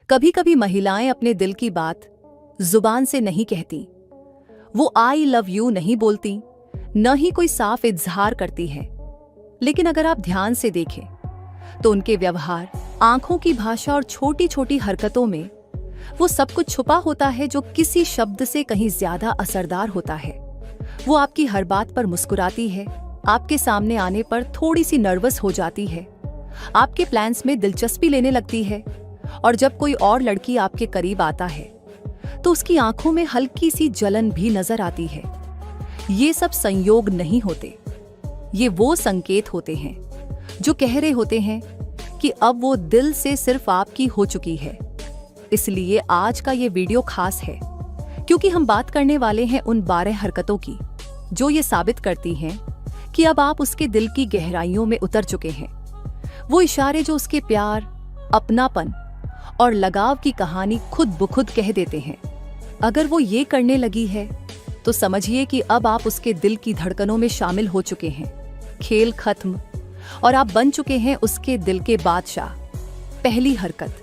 कभी कभी महिलाएं अपने दिल की बात जुबान से नहीं कहती। वो आई लव यू नहीं बोलती, न ही कोई साफ इजहार करती है। लेकिन अगर आप ध्यान से देखें तो उनके व्यवहार, आंखों की भाषा और छोटी छोटी हरकतों में वो सब कुछ छुपा होता है जो किसी शब्द से कहीं ज्यादा असरदार होता है। वो आपकी हर बात पर मुस्कुराती है, आपके सामने आने पर थोड़ी सी नर्वस हो जाती है, आपके प्लान्स में दिलचस्पी लेने लगती है, और जब कोई और लड़की आपके करीब आता है तो उसकी आंखों में हल्की सी जलन भी नजर आती है। ये सब संयोग नहीं होते, ये वो संकेत होते हैं जो कह रहे होते हैं कि अब वो दिल से सिर्फ आपकी हो चुकी है। इसलिए आज का ये वीडियो खास है, क्योंकि हम बात करने वाले हैं उन 12 हरकतों की जो ये साबित करती हैं कि अब आप उसके दिल की गहराइयों में उतर चुके हैं। वो इशारे जो उसके प्यार, अपनापन और लगाव की कहानी खुद ब खुद कह देते हैं। अगर वो ये करने लगी है तो समझिए कि अब आप उसके दिल की धड़कनों में शामिल हो चुके हैं। खेल खत्म और आप बन चुके हैं उसके दिल के बादशाह। पहली हरकत,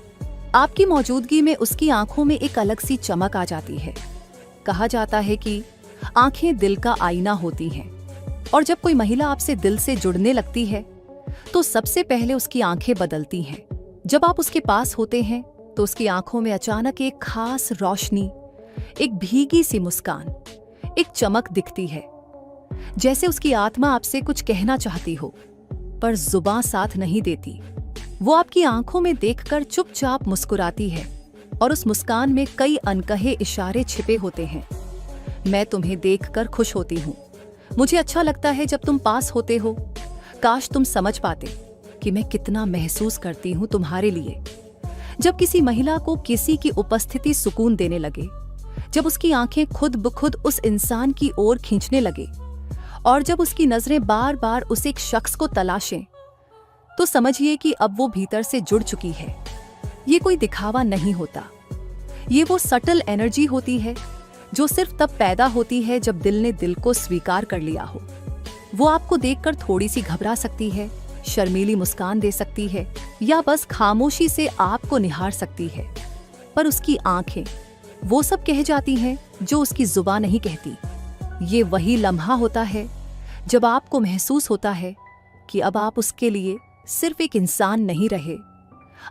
आपकी मौजूदगी में उसकी आंखों में एक अलग सी चमक आ जाती है। कहा जाता है कि आंखें दिल का आईना होती हैं, और जब कोई महिला आपसे दिल से जुड़ने लगती है तो सबसे पहले उसकी आंखें बदलती हैं। जब आप उसके पास होते हैं तो उसकी आंखों में अचानक एक खास रोशनी, एक भीगी सी मुस्कान, एक चमक दिखती है, जैसे उसकी आत्मा आपसे कुछ कहना चाहती हो पर जुबान साथ नहीं देती। वो आपकी आंखों में देखकर चुपचाप मुस्कुराती है, और उस मुस्कान में कई अनकहे इशारे छिपे होते हैं। मैं तुम्हें देखकर खुश होती हूँ, मुझे अच्छा लगता है जब तुम पास होते हो, काश तुम समझ पाते कि मैं कितना महसूस करती हूँ तुम्हारे लिए। जब किसी महिला को किसी की उपस्थिति सुकून देने लगे, जब उसकी आंखें खुद ब खुद उस इंसान की ओर खींचने लगे, और जब उसकी नजरें बार बार उस एक शख्स को तलाशें, तो समझिए कि अब वो भीतर से जुड़ चुकी है। ये कोई दिखावा नहीं होता, ये वो सटल एनर्जी होती है जो सिर्फ तब पैदा होती है जब दिल ने दिल को स्वीकार कर लिया हो। वो आपको देखकर थोड़ी सी घबरा सकती है, शर्मीली मुस्कान दे सकती है, या बस खामोशी से आपको निहार सकती है, पर उसकी आंखें वो सब कह जाती हैं जो उसकी जुबान नहीं कहती। ये वही लम्हा होता है जब आपको महसूस होता है कि अब आप उसके लिए सिर्फ एक इंसान नहीं रहे,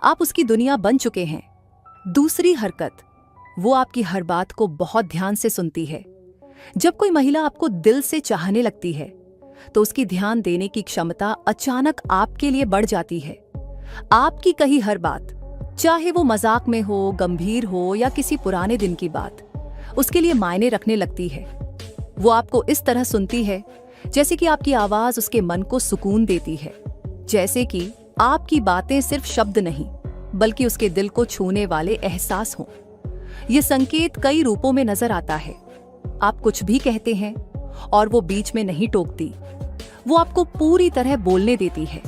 आप उसकी दुनिया बन चुके हैं। दूसरी हरकत, वो आपकी हर बात को बहुत ध्यान से सुनती है। जब कोई महिला आपको दिल से चाहने लगती है तो उसकी ध्यान देने की क्षमता अचानक आपके लिए बढ़ जाती है। आपकी कही हर बात, चाहे वो मजाक में हो, गंभीर हो या किसी पुराने दिन की बात, उसके लिए मायने रखने लगती है। वो आपको इस तरह सुनती है जैसे कि आपकी आवाज उसके मन को सुकून देती है, जैसे कि आपकी बातें सिर्फ शब्द नहीं बल्कि उसके दिल को छूने वाले एहसास हों। ये संकेत कई रूपों में नजर आता है। आप कुछ भी कहते हैं और वो बीच में नहीं टोकती, वो आपको पूरी तरह बोलने देती है।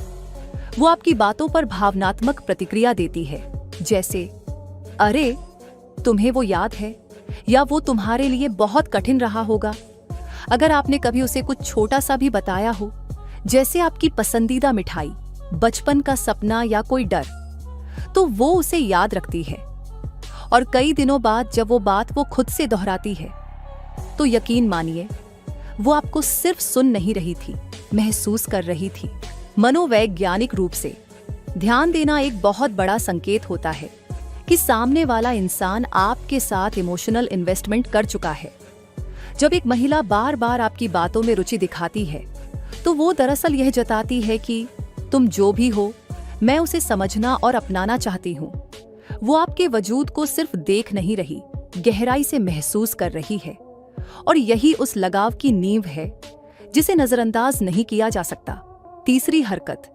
वो आपकी बातों पर भावनात्मक प्रतिक्रिया देती है, जैसे अरे तुम्हें वो याद है, या वो तुम्हारे लिए बहुत कठिन रहा होगा। अगर आपने कभी उसे कुछ छोटा सा भी बताया हो, जैसे आपकी पसंदीदा मिठाई, बचपन का सपना या कोई डर, तो वो उसे याद रखती है। और कई दिनों बाद जब वो बात वो खुद से दोहराती है तो यकीन मानिए वो आपको सिर्फ सुन नहीं रही थी, महसूस कर रही थी। मनोवैज्ञानिक रूप से ध्यान देना एक बहुत बड़ा संकेत होता है कि सामने वाला इंसान आपके साथ इमोशनल इन्वेस्टमेंट कर चुका है। जब एक महिला बार बार आपकी बातों में रुचि दिखाती है तो वो दरअसल यह जताती है कि तुम जो भी हो, मैं उसे समझना और अपनाना चाहती हूँ। वो आपके वजूद को सिर्फ देख नहीं रही, गहराई से महसूस कर रही है, और यही उस लगाव की नींव है जिसे नजरअंदाज नहीं किया जा सकता। तीसरी हरकत,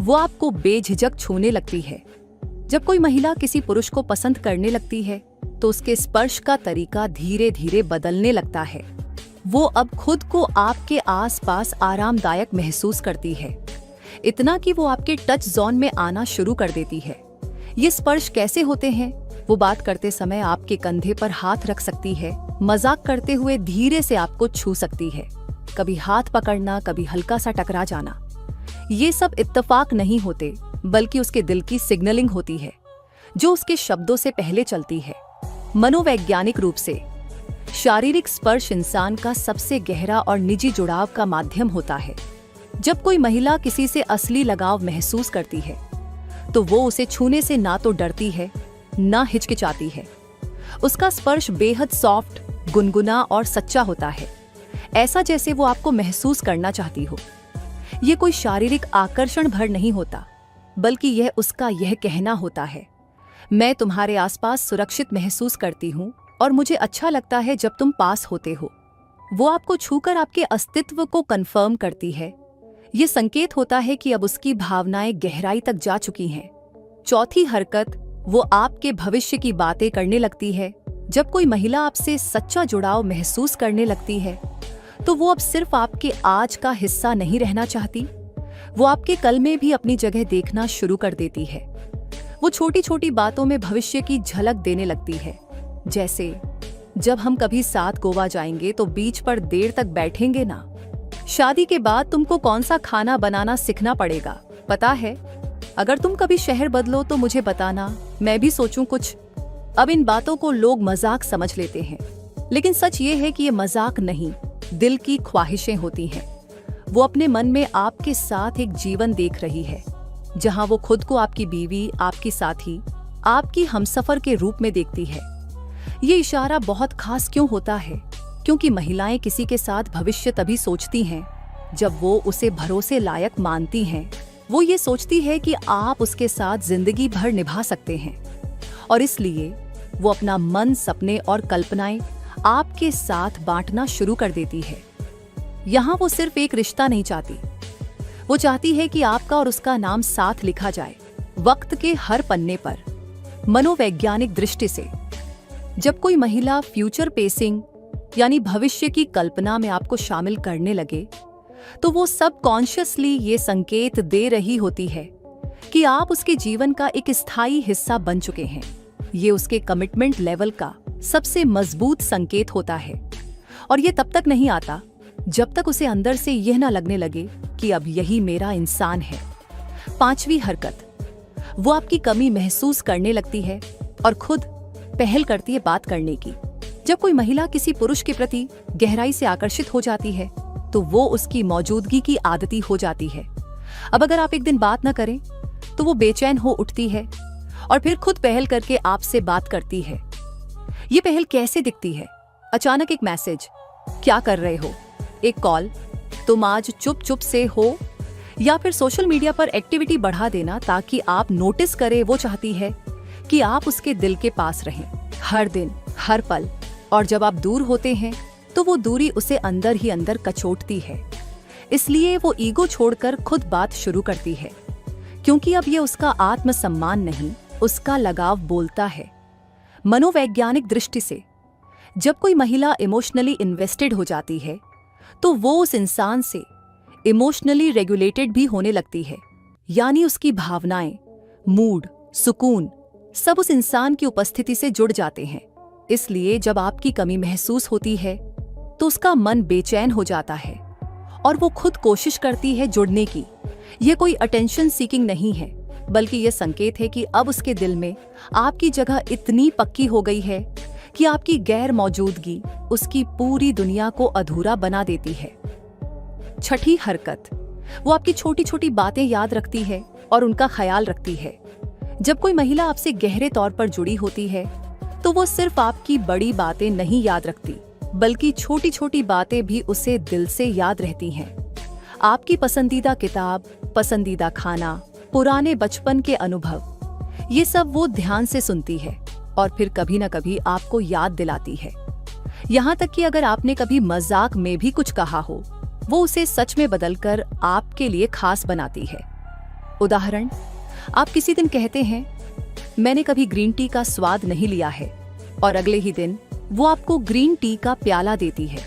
वो आपको बेझिझक छूने लगती है। जब कोई महिला किसी पुरुष को पसंद करने लगती है तो उसके स्पर्श का तरीका धीरे धीरे बदलने लगता है। वो अब खुद को आपके आसपास आरामदायक महसूस करती है, इतना कि वो आपके टच जोन में आना शुरू कर देती है। ये स्पर्श कैसे होते हैं? वो बात करते समय आपके कंधे पर हाथ रख सकती है, मजाक करते हुए धीरे से आपको छू सकती है, कभी हाथ पकड़ना, कभी हल्का सा टकरा जाना। ये सब इत्तेफाक नहीं होते, बल्कि उसके दिल की सिग्नलिंग होती है। जो उसके शब्दों से पहले चलती है। मनोवैज्ञानिक रूप से शारीरिक स्पर्श इंसान का सबसे गहरा और निजी जुड़ाव का माध्यम होता है। जब कोई महिला किसी से असली लगाव महसूस करती है तो वो उसे छूने से ना तो डरती है ना हिचकिचाती है। उसका स्पर्श बेहद सॉफ्ट, गुनगुना और सच्चा होता है, ऐसा जैसे वो आपको महसूस करना चाहती हो। ये कोई शारीरिक आकर्षण भर नहीं होता, बल्कि यह उसका यह कहना होता है, मैं तुम्हारे आसपास सुरक्षित महसूस करती हूँ और मुझे अच्छा लगता है जब तुम पास होते हो। वो आपको छूकर आपके अस्तित्व को कंफर्म करती है। ये संकेत होता है कि अब उसकी भावनाएं गहराई तक जा चुकी हैं। चौथी हरकत, वो आपके भविष्य की बातें करने लगती है। जब कोई महिला आपसे सच्चा जुड़ाव महसूस करने लगती है तो वो अब सिर्फ आपके आज का हिस्सा नहीं रहना चाहती, वो आपके कल में भी अपनी जगह देखना शुरू कर देती है। वो छोटी छोटी बातों में भविष्य की झलक देने लगती है, जैसे जब हम कभी साथ गोवा जाएंगे तो बीच पर देर तक बैठेंगे ना। शादी के बाद तुमको कौन सा खाना बनाना सीखना पड़ेगा, पता है? अगर तुम कभी शहर बदलो तो मुझे बताना, मैं भी सोचूं कुछ। अब इन बातों को लोग मजाक समझ लेते हैं, लेकिन सच ये है कि ये मजाक नहीं, दिल की ख्वाहिशें होती हैं। वो अपने मन में आपके साथ एक जीवन देख रही है, जहां वो खुद को आपकी बीवी, आपकी साथी, आपकी हमसफर के रूप में देखती है। ये इशारा बहुत खास क्यों होता है? क्योंकि महिलाएं किसी के साथ भविष्य तभी सोचती हैं जब वो उसे भरोसे लायक मानती हैं। वो ये सोचती है कि आप उसके साथ जिंदगी भर निभा सकते हैं, और इसलिए वो अपना मन, सपने और कल्पनाएं आपके साथ बांटना शुरू कर देती है। यहाँ वो सिर्फ एक रिश्ता नहीं चाहती, वो चाहती है कि आपका और उसका नाम साथ लिखा जाए वक्त के हर पन्ने पर। मनोवैज्ञानिक दृष्टि से जब कोई महिला फ्यूचर पेसिंग यानी भविष्य की कल्पना में आपको शामिल करने लगे तो वो सबकॉन्शियसली ये संकेत दे रही होती है कि आप उसके जीवन का एक स्थायी हिस्सा बन चुके हैं। ये उसके कमिटमेंट लेवल का सबसे मजबूत संकेत होता है, और ये तब तक नहीं आता जब तक उसे अंदर से यह ना लगने लगे कि अब यही मेरा इंसान है। पांचवी हरकत, वो आपकी कमी महसूस करने लगती है और खुद पहल करती है बात करने की। जब कोई महिला किसी पुरुष के प्रति गहराई से आकर्षित हो जाती है तो वो उसकी मौजूदगी की आदती हो जाती है। अब अगर आप एक दिन बात न करें तो वो बेचैन हो उठती है और फिर खुद पहल करके आपसे बात करती है। ये पहल कैसे दिखती है? अचानक एक मैसेज, क्या कर रहे हो? एक कॉल, तुम आज चुप चुप से हो? या फिर सोशल मीडिया पर एक्टिविटी बढ़ा देना ताकि आप नोटिस करें। वो चाहती है कि आप उसके दिल के पास रहें हर दिन, हर पल। और जब आप दूर होते हैं तो वो दूरी उसे अंदर ही अंदर कचोटती है। इसलिए वो ईगो छोड़कर खुद बात शुरू करती है, क्योंकि अब ये उसका आत्मसम्मान नहीं, उसका लगाव बोलता है। मनोवैज्ञानिक दृष्टि से जब कोई महिला इमोशनली इन्वेस्टेड हो जाती है तो वो उस इंसान से इमोशनली रेगुलेटेड भी होने लगती है, यानी उसकी भावनाएं, मूड, सुकून सब उस इंसान की उपस्थिति से जुड़ जाते हैं। इसलिए जब आपकी कमी महसूस होती है तो उसका मन बेचैन हो जाता है और वो खुद कोशिश करती है जुड़ने की। यह कोई अटेंशन सीकिंग नहीं है, बल्कि यह संकेत है कि अब उसके दिल में आपकी जगह इतनी पक्की हो गई है कि आपकी गैर मौजूदगी उसकी पूरी दुनिया को अधूरा बना देती है। छठी हरकत, वो आपकी छोटी छोटी बातें याद रखती है और उनका ख्याल रखती है। जब कोई महिला आपसे गहरे तौर पर जुड़ी होती है तो वो सिर्फ आपकी बड़ी बातें नहीं याद रखती, बल्कि छोटी छोटी बातें भी उसे दिल से याद रहती हैं। आपकी पसंदीदा किताब, पसंदीदा खाना, पुराने बचपन के अनुभव, ये सब वो ध्यान से सुनती है और फिर कभी न कभी आपको याद दिलाती है। यहाँ तक कि अगर आपने कभी मजाक में भी कुछ कहा हो, वो उसे सच में बदलकर आपके लिए खास बनाती है। उदाहरण, आप किसी दिन कहते हैं, मैंने कभी ग्रीन टी का स्वाद नहीं लिया है, और अगले ही दिन वो आपको ग्रीन टी का प्याला देती है।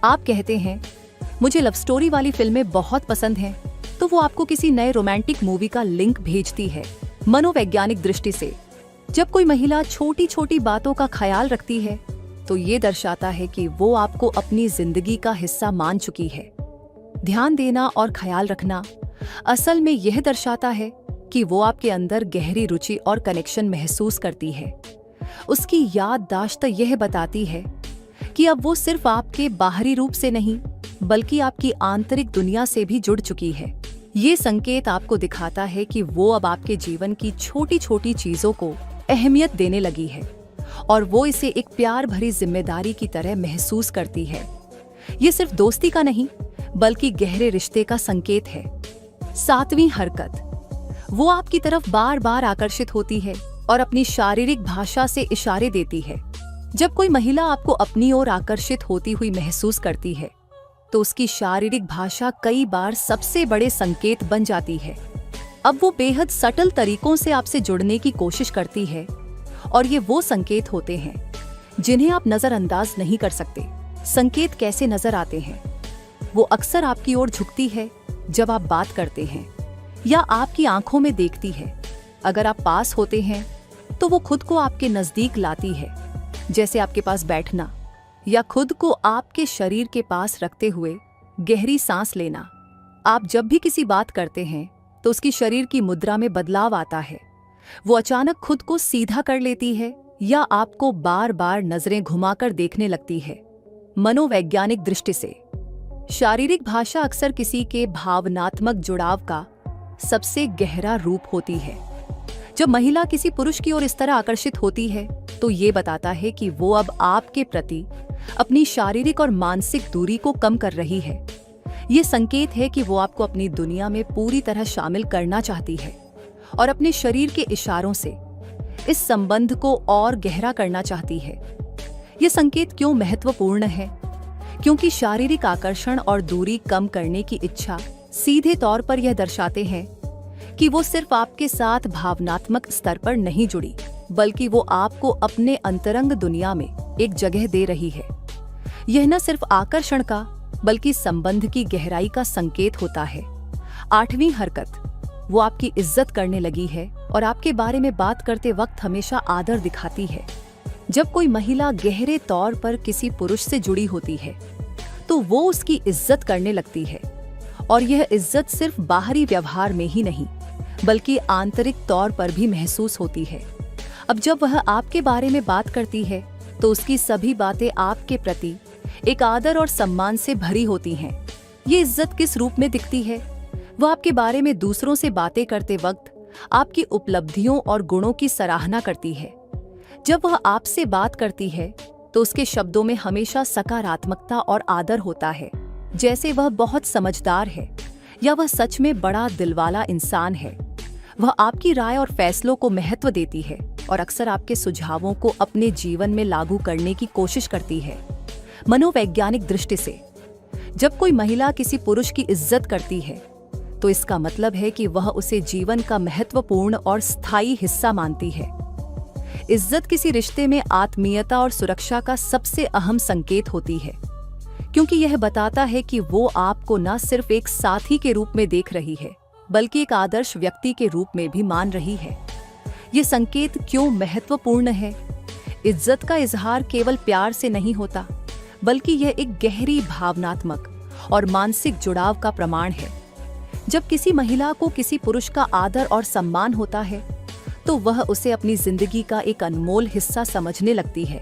आप कहते हैं, मुझे लव स्टोरी वाली फिल्में बहुत पसंद हैं, तो वो आपको किसी नए रोमांटिक मूवी का लिंक भेजती है। मनोवैज्ञानिक दृष्टि से जब कोई महिला छोटी छोटी बातों का ख्याल रखती है तो ये दर्शाता है कि वो आपको अपनी जिंदगी का हिस्सा मान चुकी है। ध्यान देना और ख्याल रखना असल में यह दर्शाता है कि वो आपके अंदर गहरी रुचि और कनेक्शन महसूस करती है। उसकी याददाश्त यह बताती है कि अब वो सिर्फ आपके बाहरी रूप से नहीं बल्कि आपकी आंतरिक दुनिया से भी जुड़ चुकी है। ये संकेत आपको दिखाता है कि वो अब आपके जीवन की छोटी छोटी चीजों को अहमियत देने लगी है और वो इसे एक प्यार भरी जिम्मेदारी की तरह महसूस करती है। ये सिर्फ दोस्ती का नहीं बल्कि गहरे रिश्ते का संकेत है। 7वीं हरकत, वो आपकी तरफ बार बार आकर्षित होती है और अपनी शारीरिक भाषा से इशारे देती है। जब कोई महिला आपको अपनी ओर आकर्षित होती हुई महसूस करती है तो उसकी शारीरिक भाषा कई बार सबसे बड़े संकेत बन जाती है। अब वो बेहद सटल तरीकों से आपसे जुड़ने की कोशिश करती है और ये वो संकेत होते हैं जिन्हें आप नजरअंदाज नहीं कर सकते। संकेत कैसे नजर आते हैं? वो अक्सर आपकी ओर झुकती है जब आप बात करते हैं या आपकी आंखों में देखती है। अगर आप पास होते हैं तो वो खुद को आपके नजदीक लाती है, जैसे आपके पास बैठना या खुद को आपके शरीर के पास रखते हुए गहरी सांस लेना। आप जब भी किसी बात करते हैं तो उसकी शरीर की मुद्रा में बदलाव आता है। वो अचानक खुद को सीधा कर लेती है या आपको बार बार नजरें घुमाकर देखने लगती है। मनोवैज्ञानिक दृष्टि से शारीरिक भाषा अक्सर किसी के भावनात्मक जुड़ाव का सबसे गहरा रूप होती है। जब महिला किसी पुरुष की ओर इस तरह आकर्षित होती है तो ये बताता है कि वो अब आपके प्रति अपनी शारीरिक और मानसिक दूरी को कम कर रही है। ये संकेत है कि वो आपको अपनी दुनिया में पूरी तरह शामिल करना चाहती है और अपने शरीर के इशारों से इस संबंध को और गहरा करना चाहती है। ये संकेत क्यों महत्वपूर्ण है? क्योंकि शारीरिक आकर्षण और दूरी कम करने की इच्छा सीधे तौर पर यह दर्शाते हैं कि वो सिर्फ आपके साथ भावनात्मक स्तर पर नहीं जुड़ी बल्कि वो आपको अपने अंतरंग दुनिया में एक जगह दे रही है। यह न सिर्फ आकर्षण का बल्कि संबंध की गहराई का संकेत होता है। 8वीं हरकत, वो आपकी इज्जत करने लगी है और आपके बारे में बात करते वक्त हमेशा आदर दिखाती है। जब कोई महिला गहरे तौर पर किसी पुरुष से जुड़ी होती है तो वो उसकी इज्जत करने लगती है और यह इज्जत सिर्फ बाहरी व्यवहार में ही नहीं बल्कि आंतरिक तौर पर भी महसूस होती है। अब जब वह आपके बारे में बात करती है तो उसकी सभी बातें आपके प्रति एक आदर और सम्मान से भरी होती हैं। ये इज्जत किस रूप में दिखती है? वह आपके बारे में दूसरों से बातें करते वक्त आपकी उपलब्धियों और गुणों की सराहना करती है। जब वह आपसे बात करती है तो उसके शब्दों में हमेशा सकारात्मकता और आदर होता है, जैसे वह बहुत समझदार है या वह सच में बड़ा दिलवाला इंसान है। वह आपकी राय और फैसलों को महत्व देती है और अक्सर आपके सुझावों को अपने जीवन में लागू करने की कोशिश करती है। मनोवैज्ञानिक दृष्टि से जब कोई महिला किसी पुरुष की इज्जत करती है तो इसका मतलब है कि वह उसे जीवन का महत्वपूर्ण और स्थायी हिस्सा मानती है। इज्जत किसी रिश्ते में आत्मीयता और सुरक्षा का सबसे अहम संकेत होती है, क्योंकि यह बताता है कि वो आपको न सिर्फ एक साथी के रूप में देख रही है बल्कि एक आदर्श व्यक्ति के रूप में भी मान रही है। ये संकेत क्यों महत्वपूर्ण है? इज्जत का इजहार केवल प्यार से नहीं होता बल्कि यह एक गहरी भावनात्मक और मानसिक जुड़ाव का प्रमाण है। जब किसी महिला को किसी पुरुष का आदर और सम्मान होता है तो वह उसे अपनी जिंदगी का एक अनमोल हिस्सा समझने लगती है।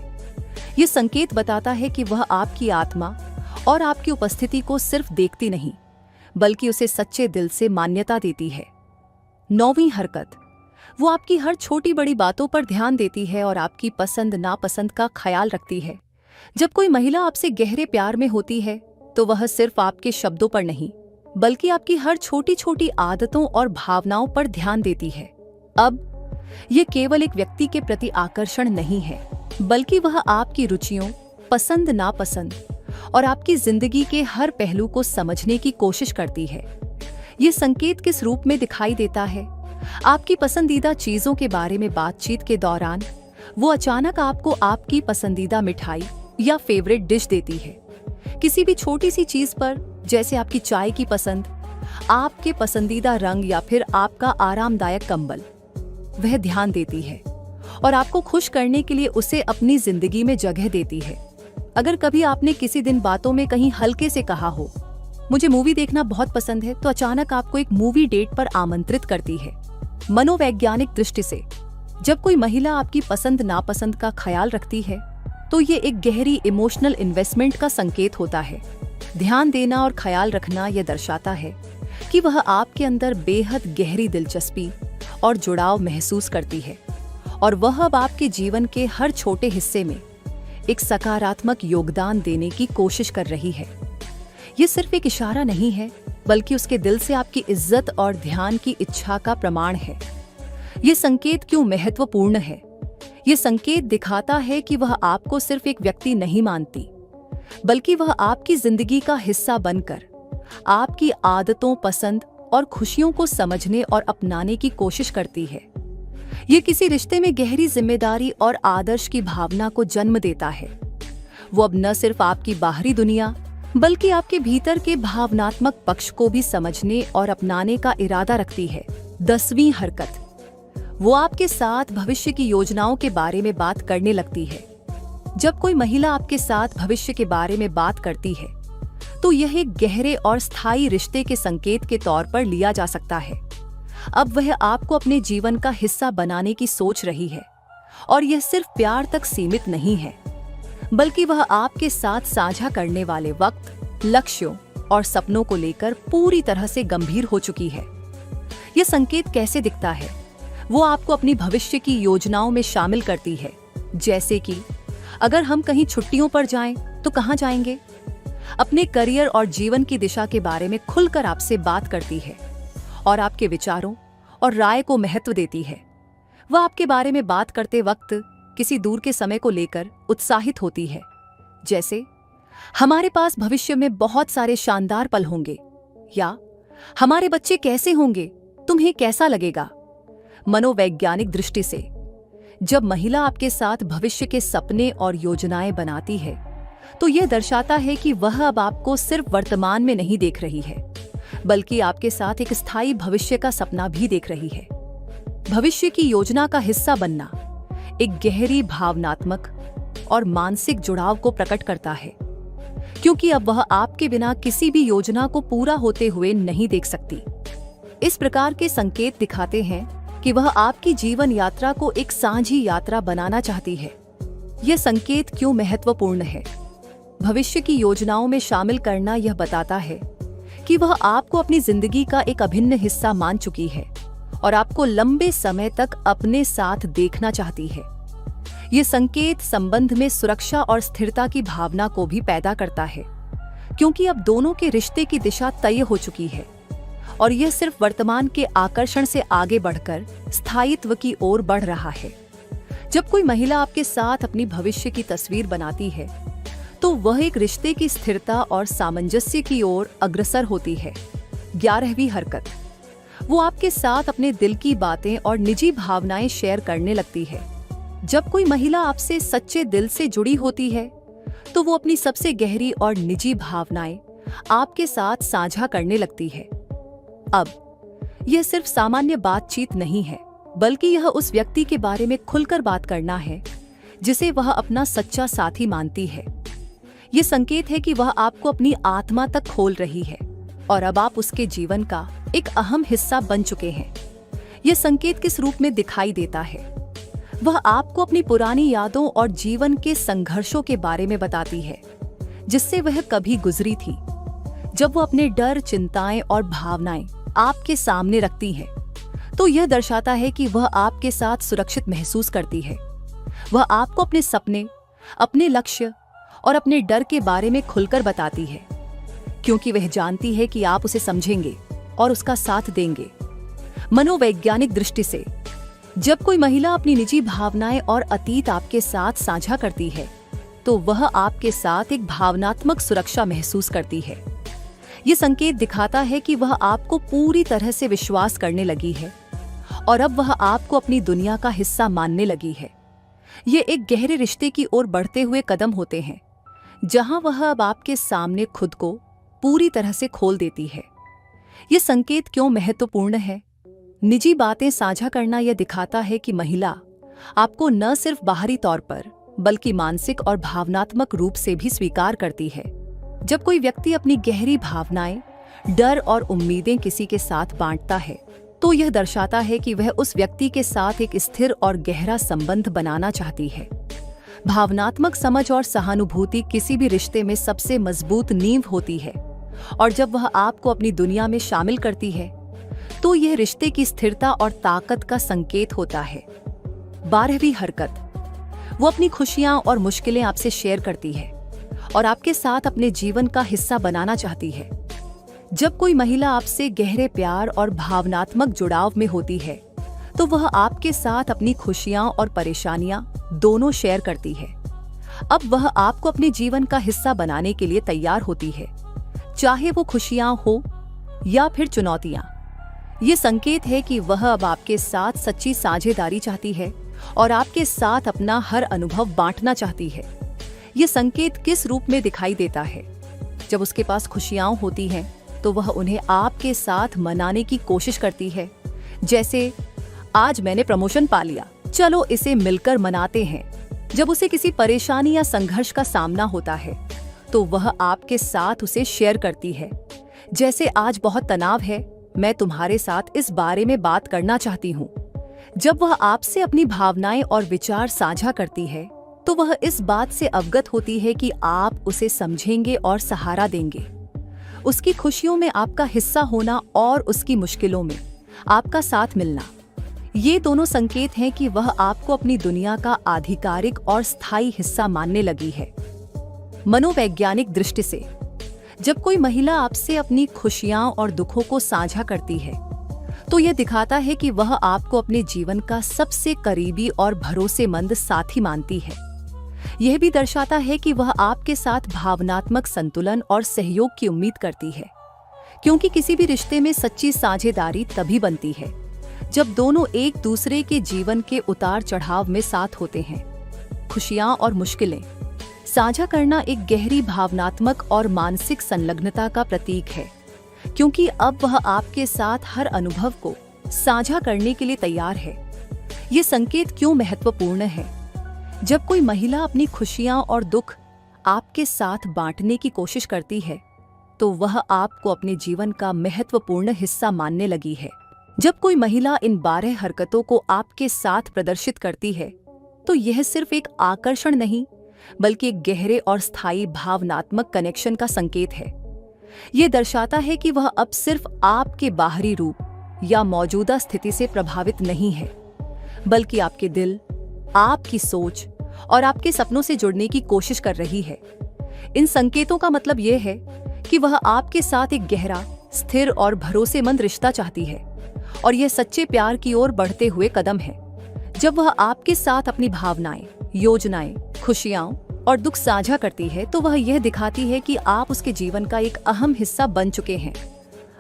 ये संकेत बताता है कि वह आपकी आत्मा और आपकी उपस्थिति को सिर्फ देखती नहीं बल्कि उसे सच्चे दिल से मान्यता देती है। 9वीं हरकत, वो आपकी हर छोटी बड़ी बातों पर ध्यान देती है और आपकी पसंद नापसंद का ख्याल रखती है। जब कोई महिला आपसे गहरे प्यार में होती है तो वह सिर्फ आपके शब्दों पर नहीं बल्कि आपकी हर छोटी छोटी आदतों और भावनाओं पर ध्यान देती है। अब ये केवल एक व्यक्ति के प्रति आकर्षण नहीं है बल्कि वह आपकी रुचियों, पसंद नापसंद और आपकी जिंदगी के हर पहलू को समझने की कोशिश करती है। ये संकेत किस रूप में दिखाई देता है? आपकी पसंदीदा चीजों के बारे में बातचीत के दौरान वो अचानक आपको आपकी पसंदीदा मिठाई या फेवरेट डिश देती है। किसी भी छोटी सी चीज पर, जैसे आपकी चाय की पसंद, आपके पसंदीदा रंग या फिर आपका आरामदायक कंबल, वह ध्यान देती है और आपको खुश करने के लिए उसे अपनी जिंदगी में जगह देती है। अगर कभी आपने किसी दिन बातों में कहीं हल्के से कहा हो, मुझे मूवी देखना बहुत पसंद है, तो अचानक आपको एक मूवी डेट पर आमंत्रित करती है। मनोवैज्ञानिक दृष्टि से जब कोई महिला आपकी पसंद नापसंद का ख्याल रखती है तो ये एक गहरी इमोशनल इन्वेस्टमेंट का संकेत होता है। ध्यान देना और ख्याल रखना यह दर्शाता है कि वह आपके अंदर बेहद गहरी दिलचस्पी और जुड़ाव महसूस करती है और वह अब आपके जीवन के हर छोटे हिस्से में एक सकारात्मक योगदान देने की कोशिश कर रही है। ये सिर्फ एक इशारा नहीं है, बल्कि उसके दिल से आपकी इज्जत और ध्यान की इच्छा का प्रमाण है। ये संकेत क्यों महत्वपूर्ण है? ये संकेत दिखाता है कि वह आपको सिर्फ एक व्यक्ति नहीं मानती, बल्कि वह आपकी जिंदगी का हिस्सा बनकर आपकी आदतों, पसंद और खुशियों को समझने और अपनाने की कोशिश करती है। ये किसी रिश्ते में गहरी जिम्मेदारी और आदर्श की भावना को जन्म देता है। वो अब न सिर्फ आपकी बाहरी दुनिया, बल्कि आपके भीतर के भावनात्मक पक्ष को भी समझने और अपनाने का इरादा रखती है। 10वीं हरकत, वो आपके साथ भविष्य की योजनाओं के बारे में बात करने लगती है। जब कोई महिला आपके साथ भविष्य के बारे में बात करती है तो यह एक गहरे और स्थायी रिश्ते के संकेत के तौर पर लिया जा सकता है। अब वह आपको अपने जीवन का हिस्सा बनाने की सोच रही है और यह सिर्फ प्यार तक सीमित नहीं है, बल्कि वह आपके साथ साझा करने वाले वक्त, लक्ष्यों और सपनों को लेकर पूरी तरह से गंभीर हो चुकी है। यह संकेत कैसे दिखता है? वो आपको अपनी भविष्य की योजनाओं में शामिल करती है, जैसे कि अगर हम कहीं छुट्टियों पर जाएं तो कहां जाएंगे। अपने करियर और जीवन की दिशा के बारे में खुलकर आपसे बात करती है और आपके विचारों और राय को महत्व देती है। वह आपके बारे में बात करते वक्त किसी दूर के समय को लेकर उत्साहित होती है, जैसे हमारे पास भविष्य में बहुत सारे शानदार पल होंगे, या हमारे बच्चे कैसे होंगे, तुम्हें कैसा लगेगा। मनोवैज्ञानिक दृष्टि से जब महिला आपके साथ भविष्य के सपने और योजनाएं बनाती है तो यह दर्शाता है कि वह अब आपको सिर्फ वर्तमान में नहीं देख रही है, बल्कि आपके साथ एक स्थायी भविष्य का सपना भी देख रही है। भविष्य की योजना का हिस्सा बनना एक गहरी भावनात्मक और मानसिक जुड़ाव को प्रकट करता है, क्योंकि अब वह आपके बिना किसी भी योजना को पूरा होते हुए नहीं देख सकती। इस प्रकार के संकेत दिखाते हैं कि वह आपकी जीवन यात्रा को एक साझी यात्रा बनाना चाहती है। यह संकेत क्यों महत्वपूर्ण है? भविष्य की योजनाओं में शामिल करना यह बताता है कि वह आपको अपनी जिंदगी का एक अभिन्न हिस्सा मान चुकी है और आपको लंबे समय तक अपने साथ देखना चाहती है। ये संकेत संबंध में सुरक्षा और स्थिरता की भावना को भी पैदा करता है, क्योंकि अब दोनों के रिश्ते की दिशा तय हो चुकी है और यह सिर्फ वर्तमान के आकर्षण से आगे बढ़कर स्थायित्व की ओर बढ़ रहा है। जब कोई महिला आपके साथ अपनी भविष्य की तस्वीर बनाती है तो वह एक रिश्ते की स्थिरता और सामंजस्य की ओर अग्रसर होती है। 11वीं हरकत, वो आपके साथ अपने दिल की बातें और निजी भावनाएं शेयर करने लगती है। जब कोई महिला आपसे सच्चे दिल से जुड़ी होती है तो वो अपनी सबसे गहरी और निजी भावनाएं आपके साथ साझा करने लगती है। अब यह सिर्फ सामान्य बातचीत नहीं है, बल्कि यह उस व्यक्ति के बारे में खुलकर बात करना है जिसे वह अपना सच्चा साथी मानती है। ये संकेत है कि वह आपको अपनी आत्मा तक खोल रही है और अब आप उसके जीवन का एक अहम हिस्सा बन चुके हैं। यह संकेत किस रूप में दिखाई देता है? वह आपको अपनी पुरानी यादों और जीवन के संघर्षों के बारे में बताती है, जिससे वह कभी गुजरी थी। जब वो अपने डर, चिंताएं और भावनाएं आपके सामने रखती है, तो यह दर्शाता है कि वह आपके साथ सुरक्षित महसूस करती है। वह आपको अपने सपने, अपने लक्ष्य और अपने डर के बारे में खुलकर बताती है, क्योंकि वह जानती है कि आप उसे समझेंगे और उसका साथ देंगे। मनोवैज्ञानिक दृष्टि से जब कोई महिला अपनी निजी भावनाएं और अतीत आपके साथ साझा करती है तो वह आपके साथ एक भावनात्मक सुरक्षा महसूस करती है। ये संकेत दिखाता है कि वह आपको पूरी तरह से विश्वास करने लगी है और अब वह आपको अपनी दुनिया का हिस्सा मानने लगी है। ये एक गहरे रिश्ते की ओर बढ़ते हुए कदम होते हैं, जहां वह अब आपके सामने खुद को पूरी तरह से खोल देती है। ये संकेत क्यों महत्वपूर्ण है? निजी बातें साझा करना यह दिखाता है कि महिला आपको न सिर्फ बाहरी तौर पर, बल्कि मानसिक और भावनात्मक रूप से भी स्वीकार करती है। जब कोई व्यक्ति अपनी गहरी भावनाएं, डर और उम्मीदें किसी के साथ बांटता है तो यह दर्शाता है कि वह उस व्यक्ति के साथ एक स्थिर और गहरा संबंध बनाना चाहती है। भावनात्मक समझ और सहानुभूति किसी भी रिश्ते में सबसे मजबूत नींव होती है, और जब वह आपको अपनी दुनिया में शामिल करती है तो यह रिश्ते की स्थिरता और ताकत का संकेत होता है। 12वीं हरकत, वो अपनी खुशियां और मुश्किलें आपसे शेयर करती है और आपके साथ अपने जीवन का हिस्सा बनाना चाहती है। जब कोई महिला आपसे गहरे प्यार और भावनात्मक जुड़ाव में होती है तो वह आपके साथ अपनी खुशियां और परेशानियां दोनों शेयर करती है। अब वह आपको अपने जीवन का हिस्सा बनाने के लिए तैयार होती है, चाहे वो खुशियां हो या फिर चुनौतियां। ये संकेत है कि वह अब आपके साथ सच्ची साझेदारी चाहती है और आपके साथ अपना हर अनुभव बांटना चाहती है। ये संकेत किस रूप में दिखाई देता है? जब उसके पास खुशियां होती हैं तो वह उन्हें आपके साथ मनाने की कोशिश करती है, जैसे आज मैंने प्रमोशन पा लिया, चलो इसे मिलकर मनाते हैं। जब उसे किसी परेशानी या संघर्ष का सामना होता है तो वह आपके साथ उसे शेयर करती है, जैसे आज बहुत तनाव है, मैं तुम्हारे साथ इस बारे में बात करना चाहती हूँ। जब वह आपसे अपनी भावनाएं और विचार साझा करती है तो वह इस बात से अवगत होती है कि आप उसे समझेंगे और सहारा देंगे। उसकी खुशियों में आपका हिस्सा होना और उसकी मुश्किलों में आपका साथ मिलना, ये दोनों संकेत हैं कि वह आपको अपनी दुनिया का आधिकारिक और स्थायी हिस्सा मानने लगी है। मनोवैज्ञानिक दृष्टि से, जब कोई महिला आपसे अपनी खुशियां और दुखों को साझा करती है तो यह दिखाता है कि वह आपको अपने जीवन का सबसे करीबी और भरोसेमंद साथी मानती है। यह भी दर्शाता है कि वह आपके साथ भावनात्मक संतुलन और सहयोग की उम्मीद करती है, क्योंकि किसी भी रिश्ते में सच्ची साझेदारी तभी बनती है जब दोनों एक दूसरे के जीवन के उतार चढ़ाव में साथ होते हैं। खुशियां और मुश्किलें साझा करना एक गहरी भावनात्मक और मानसिक संलग्नता का प्रतीक है, क्योंकि अब वह आपके साथ हर अनुभव को साझा करने के लिए तैयार है। ये संकेत क्यों महत्वपूर्ण है? जब कोई महिला अपनी खुशियां और दुख आपके साथ बांटने की कोशिश करती है तो वह आपको अपने जीवन का महत्वपूर्ण हिस्सा मानने लगी है। जब कोई महिला इन 12 हरकतों को आपके साथ प्रदर्शित करती है तो यह सिर्फ एक आकर्षण नहीं, बल्कि एक गहरे और स्थायी भावनात्मक कनेक्शन का संकेत है। यह दर्शाता है कि वह अब सिर्फ आपके बाहरी रूप या मौजूदा स्थिति से प्रभावित नहीं है, बल्कि आपके दिल, आपकी सोच और आपके सपनों से जुड़ने की कोशिश कर रही है। इन संकेतों का मतलब यह है कि वह आपके साथ एक गहरा, स्थिर और भरोसेमंद रिश्ता चाहती है, और यह सच्चे प्यार की ओर बढ़ते हुए कदम है। जब वह आपके साथ अपनी भावनाएं, योजनाएं, खुशियां और दुख साझा करती है तो वह यह दिखाती है कि आप उसके जीवन का एक अहम हिस्सा बन चुके हैं।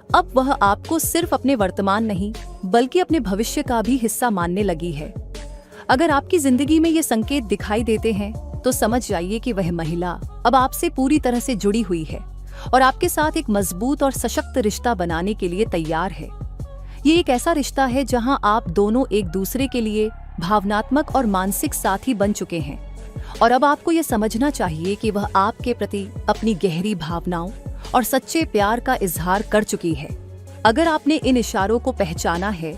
अब वह आपको सिर्फ अपने वर्तमान नहीं, बल्कि अपने भविष्य का भी हिस्सा मानने लगी है। अगर आपकी जिंदगी में ये संकेत दिखाई देते हैं तो समझ जाइए कि वह महिला अब आपसे पूरी तरह से जुड़ी हुई है और आपके साथ एक मजबूत और सशक्त रिश्ता बनाने के लिए तैयार है। ये एक ऐसा रिश्ता है जहां आप दोनों एक दूसरे के लिए भावनात्मक और मानसिक साथी बन चुके हैं, और अब आपको यह समझना चाहिए कि वह आपके प्रति अपनी गहरी भावनाओं और सच्चे प्यार का इजहार कर चुकी है। अगर आपने इन इशारों को पहचाना है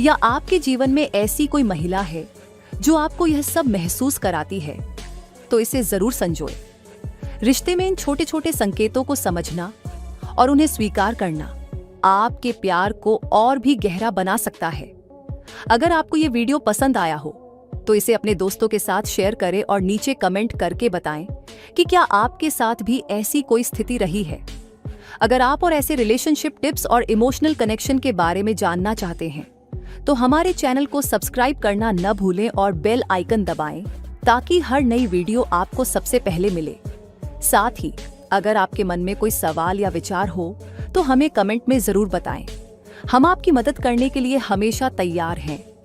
या आपके जीवन में ऐसी कोई महिला है जो आपको यह सब महसूस कराती है, तो इसे जरूर संजोए। रिश्ते में इन छोटे छोटे संकेतों को समझना और उन्हें स्वीकार करना आपके प्यार को और भी गहरा बना सकता है। अगर आपको ये वीडियो पसंद आया हो तो इसे अपने दोस्तों के साथ शेयर करें और नीचे कमेंट करके बताएं कि क्या आपके साथ भी ऐसी कोई स्थिति रही है। अगर आप और ऐसे रिलेशनशिप टिप्स और इमोशनल कनेक्शन के बारे में जानना चाहते हैं तो हमारे चैनल को सब्सक्राइब करना न भूलें और बेल आइकन दबाएं ताकि हर नई वीडियो आपको सबसे पहले मिले। साथ ही अगर आपके मन में कोई सवाल या विचार हो तो हमें कमेंट में जरूर बताएं। हम आपकी मदद करने के लिए हमेशा तैयार हैं।